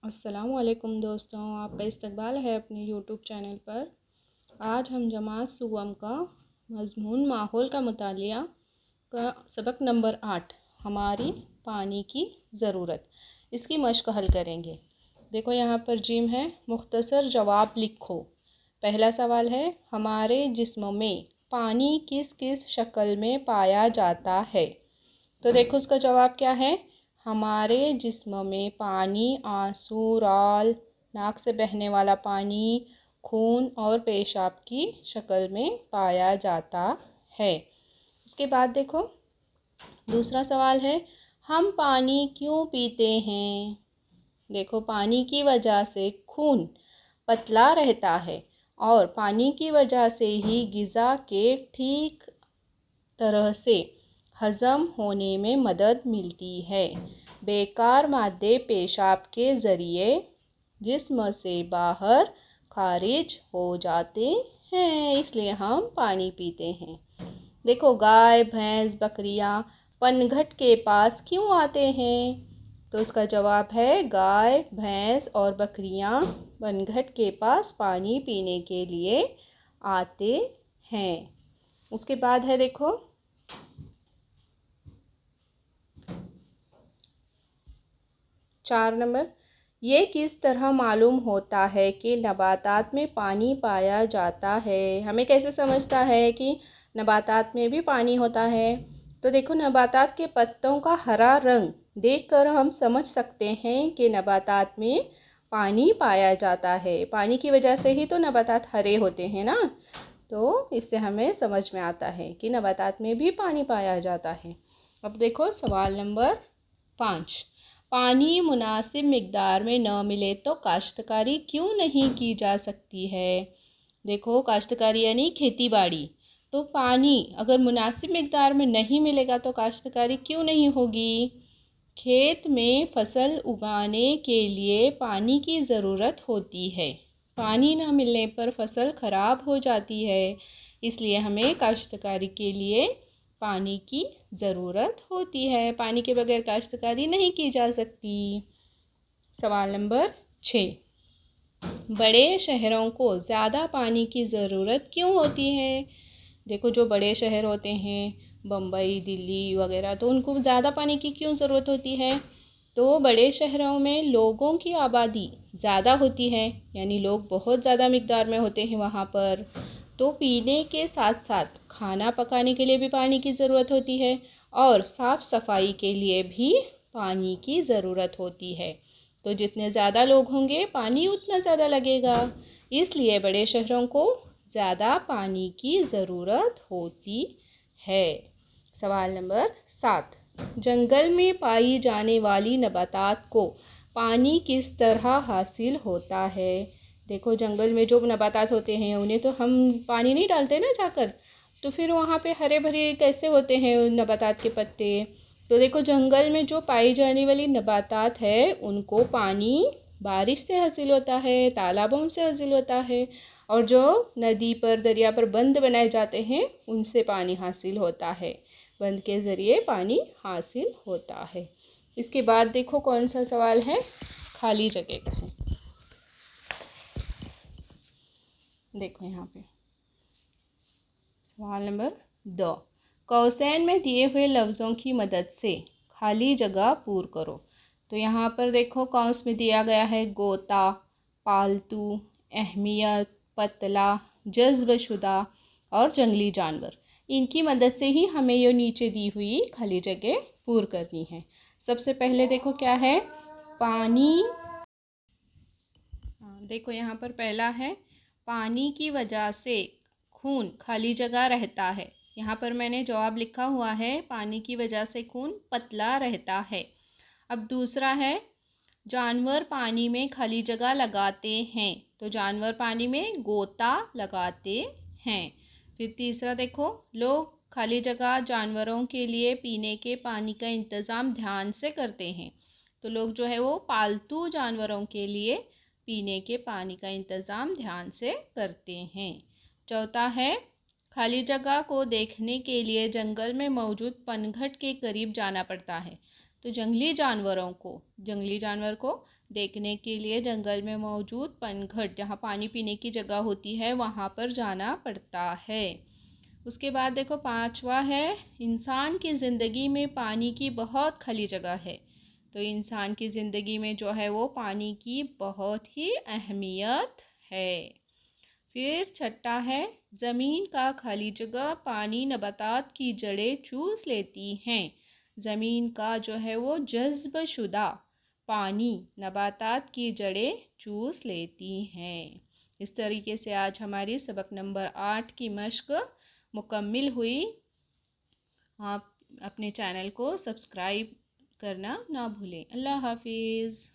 अस्सलामुअलैकुम दोस्तों, आपका इस्तकबाल है अपने यूट्यूब चैनल पर। आज हम जमात सुगम का मज़मून माहौल का मुतालिया का सबक नंबर 8 हमारी पानी की ज़रूरत, इसकी मश्क हल करेंगे। देखो यहाँ पर जिम है, मुख्तसर जवाब लिखो। पहला सवाल है, हमारे जिस्म में पानी किस किस शक्ल में पाया जाता है। तो देखो उसका जवाब क्या है। हमारे जिस्म में पानी आंसू, राल, नाक से बहने वाला पानी, खून और पेशाब की शक्ल में पाया जाता है। उसके बाद देखो दूसरा सवाल है, हम पानी क्यों पीते हैं। देखो पानी की वजह से खून पतला रहता है और पानी की वजह से ही ग़िज़ा के ठीक तरह से हज़म होने में मदद मिलती है। बेकार मादे पेशाब के ज़रिए जिस्म से बाहर खारिज हो जाते हैं, इसलिए हम पानी पीते हैं। देखो गाय, भैंस, बकरियां पनघट के पास क्यों आते हैं। तो उसका जवाब है, गाय, भैंस और बकरियां पनघट के पास पानी पीने के लिए आते हैं। उसके बाद है देखो 4 नंबर, ये किस तरह मालूम होता है कि नबातात में पानी पाया जाता है। हमें कैसे समझता है कि नबातात में भी पानी होता है। तो देखो नबातात के पत्तों का हरा रंग देखकर हम समझ सकते हैं कि नबातात में पानी पाया जाता है। पानी की वजह से ही तो नबातात हरे होते हैं ना। तो इससे हमें समझ में आता है कि नबातात में भी पानी पाया जाता है। अब देखो सवाल नंबर 5, पानी मुनासिब मिकदार में न मिले तो काश्तकारी क्यों नहीं की जा सकती है। देखो काश्तकारी यानी खेती बाड़ी, तो पानी अगर मुनासिब मिकदार में नहीं मिलेगा तो काश्तकारी क्यों नहीं होगी। खेत में फसल उगाने के लिए पानी की ज़रूरत होती है। पानी न मिलने पर फसल ख़राब हो जाती है, इसलिए हमें काश्तकारी के लिए पानी की ज़रूरत होती है। पानी के बगैर काश्तकारी नहीं की जा सकती। सवाल नंबर 6, बड़े शहरों को ज़्यादा पानी की ज़रूरत क्यों होती है। देखो जो बड़े शहर होते हैं, बम्बई, दिल्ली वगैरह, तो उनको ज़्यादा पानी की क्यों ज़रूरत होती है। तो बड़े शहरों में लोगों की आबादी ज़्यादा होती है, यानी लोग बहुत ज़्यादा मिकदार में होते हैं वहाँ पर। तो पीने के साथ साथ खाना पकाने के लिए भी पानी की ज़रूरत होती है और साफ़ सफाई के लिए भी पानी की ज़रूरत होती है। तो जितने ज़्यादा लोग होंगे पानी उतना ज़्यादा लगेगा, इसलिए बड़े शहरों को ज़्यादा पानी की ज़रूरत होती है। सवाल नंबर 7, जंगल में पाई जाने वाली नबातात को पानी किस तरह हासिल होता है। देखो जंगल में जो नबातात होते हैं उन्हें तो हम पानी नहीं डालते ना जाकर, तो फिर वहाँ पे हरे भरे कैसे होते हैं नबातात के पत्ते। तो देखो जंगल में जो पाई जाने वाली नबातात है उनको पानी बारिश से हासिल होता है, तालाबों से हासिल होता है, और जो नदी पर, दरिया पर बंद बनाए जाते हैं उनसे पानी हासिल होता है। बंद के ज़रिए पानी हासिल होता है। इसके बाद देखो कौन सा सवाल है, खाली जगह का है। देखो यहाँ पे सवाल नंबर 2, कौसैन में दिए हुए लफ्ज़ों की मदद से खाली जगह पूर करो। तो यहाँ पर देखो कौंस में दिया गया है गोता, पालतू, अहमियत, पतला, जज्ब शुदा और जंगली जानवर। इनकी मदद से ही हमें ये नीचे दी हुई खाली जगह पूर करनी है। सबसे पहले देखो क्या है, पानी। देखो यहाँ पर पहला है, पानी की वजह से खून खाली जगह रहता है। यहाँ पर मैंने जवाब लिखा हुआ है, पानी की वजह से खून पतला रहता है। अब दूसरा है, जानवर पानी में खाली जगह लगाते हैं। तो जानवर पानी में गोता लगाते हैं। फिर तीसरा देखो, लोग खाली जगह जानवरों के लिए पीने के पानी का इंतज़ाम ध्यान से करते हैं। तो लोग जो है वो पालतू जानवरों के लिए पीने के पानी का इंतज़ाम ध्यान से करते हैं। चौथा है, खाली जगह को देखने के लिए जंगल में मौजूद पनघट के करीब जाना पड़ता है। तो जंगली जानवर को देखने के लिए जंगल में मौजूद पनघट, जहाँ पानी पीने की जगह होती है, वहाँ पर जाना पड़ता है। उसके बाद देखो 5वां है, इंसान की ज़िंदगी में पानी की बहुत खाली जगह है। तो इंसान की ज़िंदगी में जो है वो पानी की बहुत ही अहमियत है। फिर 6 है, ज़मीन का खाली जगह पानी नबातात की जड़ें चूस लेती हैं। ज़मीन का जो है वो जज़्ब शुदा पानी नबातात की जड़ें चूस लेती हैं। इस तरीके से आज हमारी सबक नंबर 8 की मश्क मुकम्मिल हुई। आप अपने चैनल को सब्सक्राइब करना ना भूलें। अल्लाह हाफिज़।